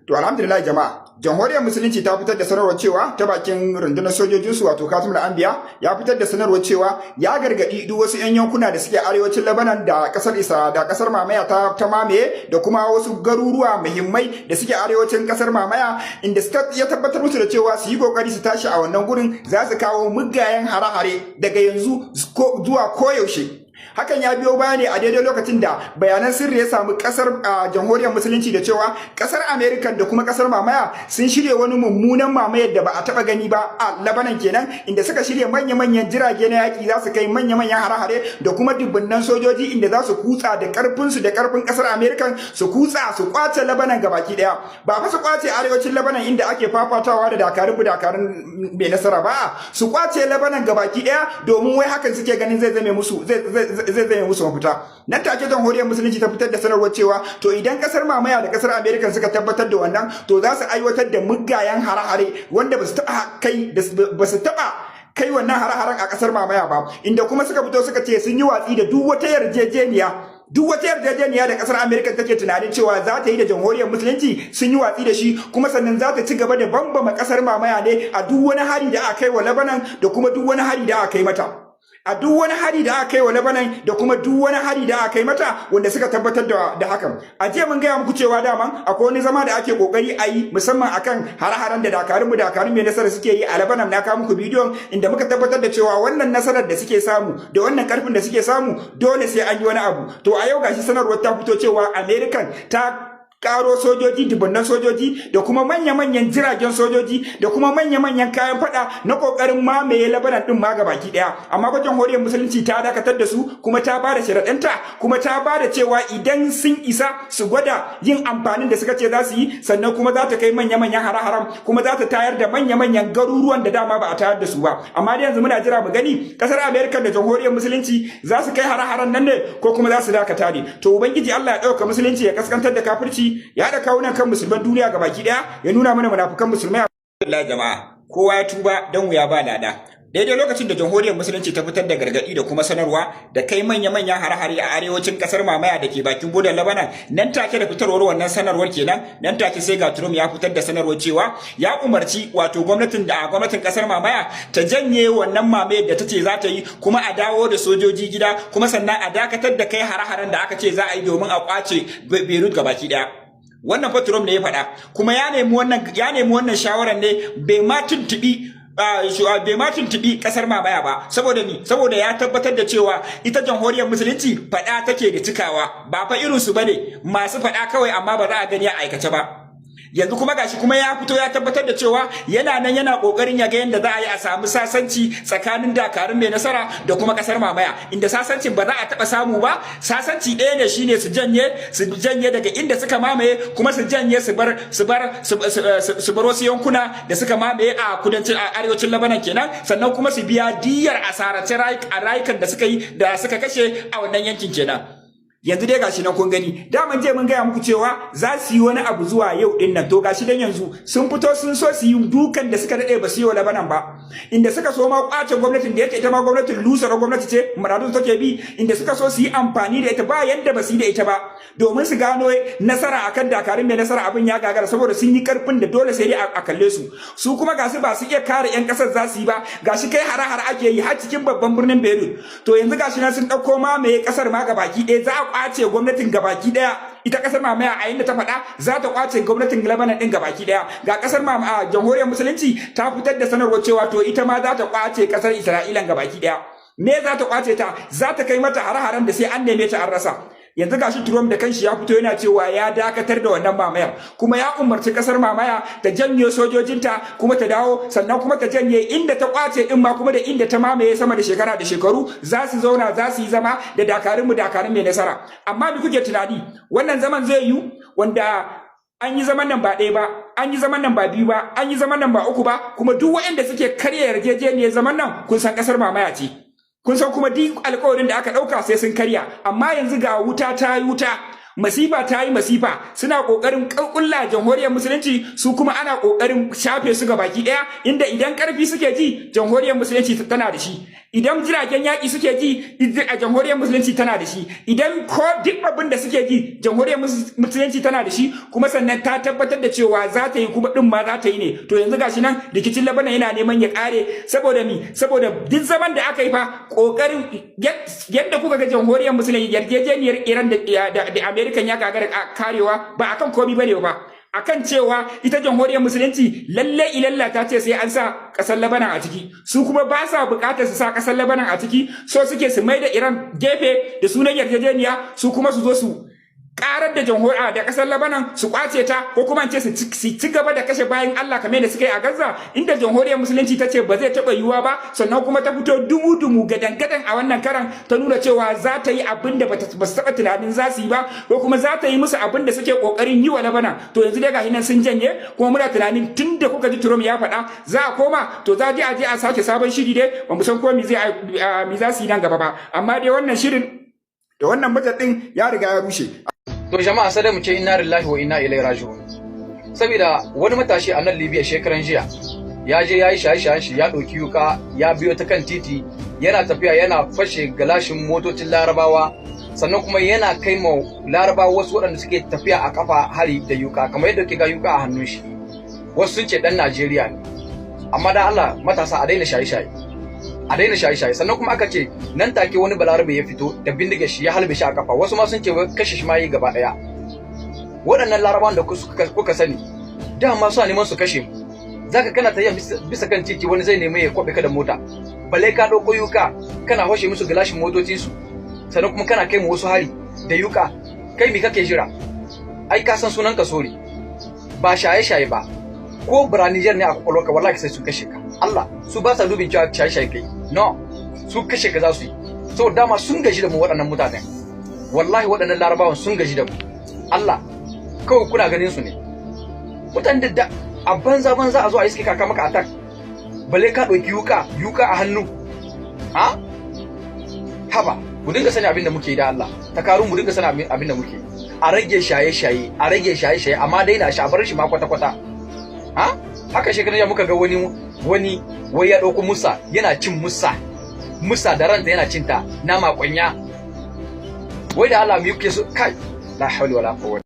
To alhamdulillah jama'a, jamhuriyar musulunci ta fitar da sanarwar cewa ta bakin rundunar sojojinsu wato Katimul Anbiya ya fitar da sanarwar cewa ya gargadi duk wasu 'yan yankuna da suke arewacin Lebanon da kasar kasar mamaya ta mamaye da kuma wasu garuruwa muhimmai da suke arewacin kasar mamaya inda ya tabbatar musu da cewa su yi kokari su tashi a wannan gurin za su kawo muggayen hare-hare daga yanzu zuwa koyaushe. Hakan ya biyo baya ne a daidai lokacin da bayanan sirri ya samu kasar jamhuriyar musulunci da cewa kasar Amerika da kuma kasar mamaya sun shirya wani mummunan mamayar da ba a taba gani ba a Lebanon kenan, inda suka shirya manya-manyan jirage na yaki za su kai manya-manyan hare-hare da kuma dubunnan sojoji inda za su kutsa da karfin su da karfin kasar Amerika su kutsa su kwace Lebanon gabaki daya. Ba fa su kwace arewacin Lebanon inda ake fafatawa da dakarun mai nasara ba, su kwace Lebanon gabaki daya domin wai hakan suke ganin zai zame musu zai musu mafita. Nan take jamhuriyar musulunci ta fitar da sanarwar cewa to idan kasar mamaya da kasar Amerika suka tabbatar da wannan to za su aiwatar da muggayen hare-hare wanda ba su taba kai wannan hare-haren a kasar mamaya ba, inda kuma suka fito suka ce sun yi watsi da duk wata yarjejeniya da kasar Amerika take tunanin cewa za ta yi da jamhuriyar musulunci, sun yi watsi da shi, kuma sannan za ta ci gaba da bambama kasar mamaya ne a duk wani hari da aka kai wa Lebanon da kuma duk wani hari da aka kai mata. A duk wani hari da aka kai wa Lebanon da kuma duk wani hari da aka kai mata wanda suka tabbatar da hakan. A jiya mun gaya muku cewa dama akwai wani zama da ake kokari a yi musamman akan hare-haren da dakarun mai nasara suke yi a Lebanon. Na kawo muku bidiyon inda muka tabbatar da cewa wannan nasarar da suke samu da wannan karfin da suke samu dole sai an yi wani abu. To a yau gashi sanarwar ta fito cewa American ta karo sojoji, dubunnan sojoji da kuma manya-manyan jiragen sojoji da kuma manya-manyan kayan fada na kokarin mamaye Lebanon din ma gabaki daya. Amma ba jamhuriyar musulunci ta dakatar da su, kuma ta bada sharadanta, kuma ta bada cewa idan sun isa su gwada yin amfanin da suka ce za su yi, sannan kuma za ta kai manya-manyan hare-haren, kuma za ta tayar da manya-manyan garuruwan da dama ba a tayar da su ba. Amma da yanzu muna jira mu gani kasar Amerika da jamhuriyar musulunci za su kai hare-haren nan ne ko kuma za su dakata ne. To ubangiji Allah ya dauka musulunci ya kaskantar da kafirci, ya da kawunan kan musulman duniya gabaki daya, ya nuna mana munafukan musulmai. Allah jama'a, kowa ya tuba dan wuya ba lada. Daidai lokacin da jamhuriyar musulunci ta fitar da gargadi da kuma sanarwa da kai manya-manyan hare-hare a arewacin kasar mamaya da ke bakin bodan Lebanon, nan take da fitarwar wannan sanarwar kenan, nan take sai ga Trump ya fitar da sanarwar cewa ya umarci wato gwamnatin kasar mamaya ta janye wannan mamayar da tace za ta yi, kuma a dawo da sojoji gida, kuma sannan a dakatar da kai hare-haren da aka ce za a yi domin a kwace Beirut gabaki daya. Wannan fa Trump ne ya faɗa, kuma ya nemi wannan shawarar ne bai ma tuntubi kasar mamaya ba. Saboda ya tabbatar da cewa ita jamhuriyar musulunci faɗa take da cikawa, ba fa irin su bane masu faɗa kawai amma ba za a gani a aikace ba. Yanzu kuma gashi kuma ya fito ya tabbatar da cewa yana kokarin ya ga yanda za a yi a samu sasanci tsakanin dakarun mai nasara da kuma kasar mamaya, inda sasancin ba za a taba samu ba. Sasanci ɗaya ne shine su janye daga inda suka mamaye, kuma su janye su bar wasu yankuna da suka mamaye a arewacin Lebanon kenan, sannan kuma su biya diyar asarace rayukan da suka kashe a wannan yankin kenan. Yanzu dai gashi nan kun gani, daman je mun gaya muku cewa za su yi wani abu zuwa yau din nan, to gashi dan yanzu sun fito sun so su yi dukan da suka dade ba su yi wa Lebanon ba, inda suka so ma kwace gwamnatin da yake ita ma gwamnatin lusar gwamnati ce muradun take bi, inda suka so su yi amfani da ita ba yadda ba su yi da ita ba domin su gano nasara akan dakarun mai nasara. Abin ya gagara saboda sun yi karfin da dole sai dai a kalle su kuma gashi ba su iya kare yan kasar za su yi ba, gashi kai hare-hare ake yi har cikin babban birnin Beirut. To yanzu gashi nan sun dauko ma mai kasar ma gabaki ɗaya, za a kwace gwamnatin gabaki daya. Ita kasar mamaya a yanda ta faɗa za ta kwace gwamnatin Lebanon din gabaki daya. Ga kasar jamhuriyar musulunci ta fitar da sanarwar cewa to ita ma za ta kwace kasar Isra'ilan gabaki daya. Me za ta kwace ta? Za ta kai mata hare-haren da sai an neme ta an rasa. Yanzu gashi Trump da kanshi ya fito yana cewa ya dakatar da wannan mamayar, kuma ya umarci kasar mamaya ta janye sojojinta, kuma ta dawo, sannan kuma ta janye inda ta kwace din ma, kuma da inda ta mamaye sama da shekara da shekaru za su zauna, za su yi zama da dakarun mai nasara. Amma me kuke tunani wannan zaman zai yi, wanda an yi zaman nan ba ɗaya ba, an yi zaman nan ba biyu ba, an yi zaman nan ba uku ba, kuma duk waɗanda suke karya yarjejeniyar zaman nan kun san kasar mamaya ce, kun san kuma duk alƙawarin da aka ɗauka sai sun karya. Amma yanzu ga wuta ta yi wuta, masifa ta yi masifa, suna kokarin ƙulƙulla jamhuriyar musulunci, su kuma ana kokarin shafe su ga baki ɗaya, inda idan ƙarfi suke ji jamhuriyar musulunci tana da shi, idan jiragen yaƙi suke ji a jamhuriyar musulunci tana da shi, idan ko duk abin da suke ji jamhuriyar musulunci tana da shi, kuma sannan ta tabbatar da cewa za ta yi kuma din ma za ta yi ne. To yanzu gashi nan rikicin Lebanon yana neman ya kare saboda duk zaman da aka yi fa kokarin yadda kuka ga jamhuriyar musulunci yarjejeniyar Iran da American ya gagara karewa ba akan komai bane ba, akan cewa ita jamhuriyar musulunci lalle ilalla ta ce sai an sa kasar Lebanon a ciki, su kuma ba sa bukatar su sa kasar Lebanon a ciki, so suke su mai da Iran gefe da sunan yarjejeniya, su kuma su zo su karar da jamhuriya da kasar Lebanon su kwace ta, ko kuma ce su ci gaba da kashe bayan Allah kamar da suka yi a Gaza, inda jamhuriyar musulunci ta ce ba zai taba yiwuwa ba. Sannan kuma ta fito dumu gadan a wannan karan ta nuna cewa za ta yi abin da ba su taba tunanin za su yi ba, ko kuma za ta yi musu abin da suke kokarin yi wa Lebanon. To yanzu dai gashi nan sun janye, kuma muna tunanin tunda kuka ji Trump ya faɗa za a koma, to za a je a sake sabon shiri dai, ba mu san ko mi za su yi nan gaba ba, amma dai wannan shirin da wannan budget din ya riga ya rushe. To jama'a sai dai mu ce inna lillahi wa inna ilaihi raji'un. Saboda wani matashi a nan Libya shekaran jiya ya je yayi shaye-shayen shi, ya ɗauki yuka ya biyo ta kan titi, yana tafiya yana fashe galashin motocin Larabawa, sannan kuma yana kai ma Larabawa wasu waɗanda suke tafiya a kafa hari da yuka, kamar yadda ke ga yuka a hannun shi. Wasu sun ce dan Najeriya ne, amma da Allah matasa a daina shaye-shaye, a daina shaye-shaye. Sannan kuma aka ce nan take wani balarabe ya fito da bindiga shi ya halbe shi a kafa, wasu ma sun ce kashe shi ma yi gaba daya. Waɗannan Larabawan da kuka sani dama suna neman su kashe mu. Zaka kana tafiya bisa kan titi, wani zai nemi ya kwabe ka da mota, balle ka dauko yuka kana hoshe musu gilashin motocin su, sannan kuma kana kai mu wasu hari da yuka. Kai me kake jira? Ai ka san sunan ka sori, ba shaye-shaye ba, ko Niger ne a kwakwalwarka wallahi sai su kashe ka. Allah su ba sa dubin cewa shaye-shaye kai, no, su kashe ka za su yi, saboda dama sun gaji da mu waɗannan mutanen. Wallahi waɗannan Larabawan sun gaji da mu. Allah kawai kuna ganin su ne mutanen da a banza a zo a iske kaka maka attack, balle ka ɗauki yuka a hannu. Ha haba, mu dinga sani abin da muke da Allah, takarun mu dinga sani abin da muke. A rage shaye-shaye, a rage shaye-shaye, amma daina shi, a bar shi ma kwata-kwata. Ha haka shekaran ya muka ga wani wai ya ɗauko musa yana cin musa da ranta yana cinta nama kwanya. Wai da Allah mu yuke su kai, la hawli wala quwwata.